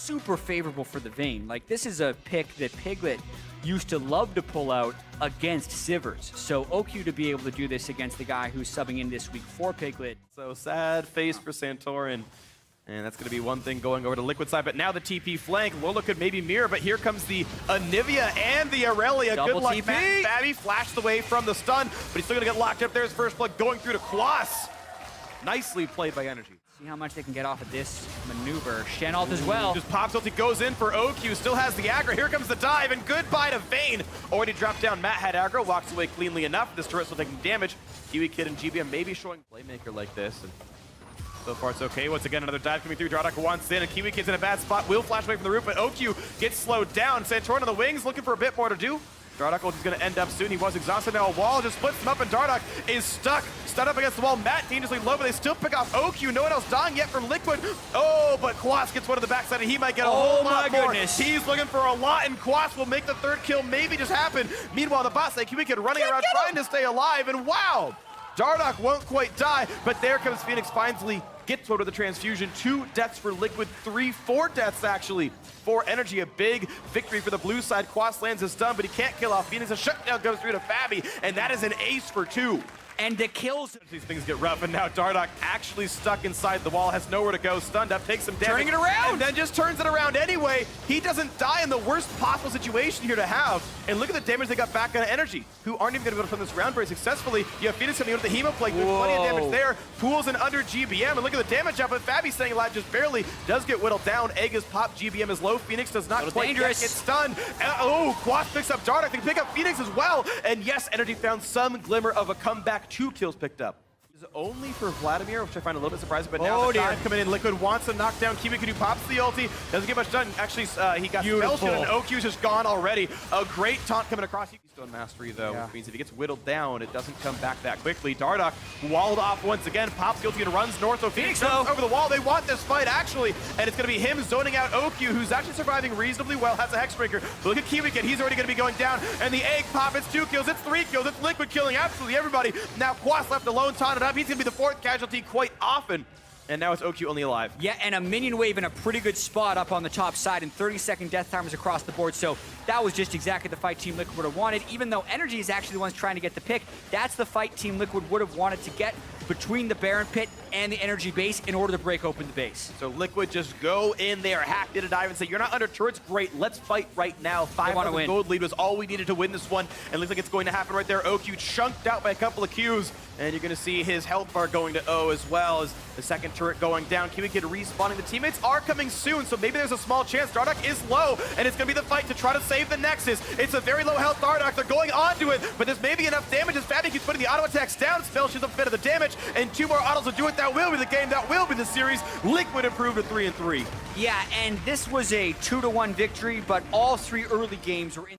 super favorable for the Vayne. Like, this is a pick that Piglet used to love to pull out against Sivers. So OQ to be able to do this against the guy who's subbing in this week for Piglet. So sad face for Santorin. And that's going to be one thing going over to Liquid side. But now the TP flank. Lola could maybe mirror, but here comes the Anivia and the Aurelia. Double Good luck, TP. Matt. Fabby flashed away from the stun, but he's still going to get locked up. There's first blood going through to Quas. Nicely played by NRG. See how much they can get off of this maneuver. Shen ult as well. Just pops ulti, goes in for OQ, still has the aggro. Here comes the dive, and goodbye to Vayne. Already dropped down. Matt had aggro, walks away cleanly enough. This turret still taking damage. Kiwi Kid and GBM maybe showing playmaker like this. And so far it's okay. Once again, another dive coming through. Dardock wants in, and Kiwi Kid's in a bad spot. Will flash away from the roof, but OQ gets slowed down. Santorin on the wings, looking for a bit more to do. Dardock is going to end up soon. He was exhausted. Now a wall just splits him up, and Dardock is stuck. Stunned up against the wall. Matt dangerously low, but they still pick off OQ. No one else dying yet from Liquid. Oh, but Quas gets one to the backside, and he might get a whole lot more. He's looking for a lot, and Quas will make the third kill maybe just happen. Meanwhile, the bot side, Kiwi Kid running around trying to stay alive, and wow! Dardock won't quite die, but there comes Phoenix finally gets one with the transfusion. 2 deaths for Liquid, 4 deaths actually for NRG. A big victory for the blue side. Quas lands his stun, but he can't kill off Phoenix. A shutdown goes through to Fabby, and that is an ace for 2. And the kills. These things get rough, and now Dardock actually stuck inside the wall, has nowhere to go, stunned up, takes some damage. Turning it around! And then just turns it around anyway. He doesn't die in the worst possible situation here to have. And look at the damage they got back on NRG, who aren't even going to be able to turn this round very successfully. You have Phoenix coming out of the Hemo Plague. There's plenty of damage there. Pools in under GBM, and look at the damage up, but Fabby staying alive just barely. Does get whittled down. Egg is popped. GBM is low. Phoenix does not quite yet get stunned. Oh, Quas picks up Dardock. They can pick up Phoenix as well. And yes, NRG found some glimmer of a comeback. 2 kills picked up. Only for Vladimir, which I find a little bit surprising, but now the dive coming in. Liquid wants to knock down Kiwi Kid, who pops the ulti. Doesn't get much done. Actually, he got spell shield, and OQ's just gone already. A great taunt coming across. He's still in mastery, though, which means if he gets whittled down, it doesn't come back that quickly. Dardock walled off once again. Pops the ulti and runs north. So Phoenix goes over the wall. They want this fight, actually, and it's going to be him zoning out OQ, who's actually surviving reasonably well, has a Hexbreaker. But look at Kiwi Kid. He's already going to be going down, and the egg pop. It's 2 kills. It's 3 kills. It's Liquid killing absolutely everybody. Now Quas left alone, taunted up. He's going to be the 4th casualty quite often, and now it's OQ only alive. Yeah, and a minion wave in a pretty good spot up on the top side, and 30-second death timers across the board, so that was just exactly the fight Team Liquid would have wanted. Even though NRG is actually the ones trying to get the pick, that's the fight Team Liquid would have wanted to get between the Baron Pit and the NRG base in order to break open the base. So Liquid just go in there, hack did a dive, and say, you're not under turrets, great, let's fight right now. 5,000 gold lead was all we needed to win this one, and looks like it's going to happen right there. OQ chunked out by a couple of Qs, and you're going to see his health bar going to O as well as the second turret going down. Kiwi Kid respawning. The teammates are coming soon, so maybe there's a small chance. Dardock is low, and it's going to be the fight to try to save the Nexus. It's a very low health Dardock. They're going onto it, but there's maybe enough damage as Fabby keeps putting the auto attacks down. Spell shields up a bit of the damage, and 2 more autos will do it. That will be the game. That will be the series. Liquid improved to 3-3. Yeah, and this was a 2-1 victory, but all 3 early games were in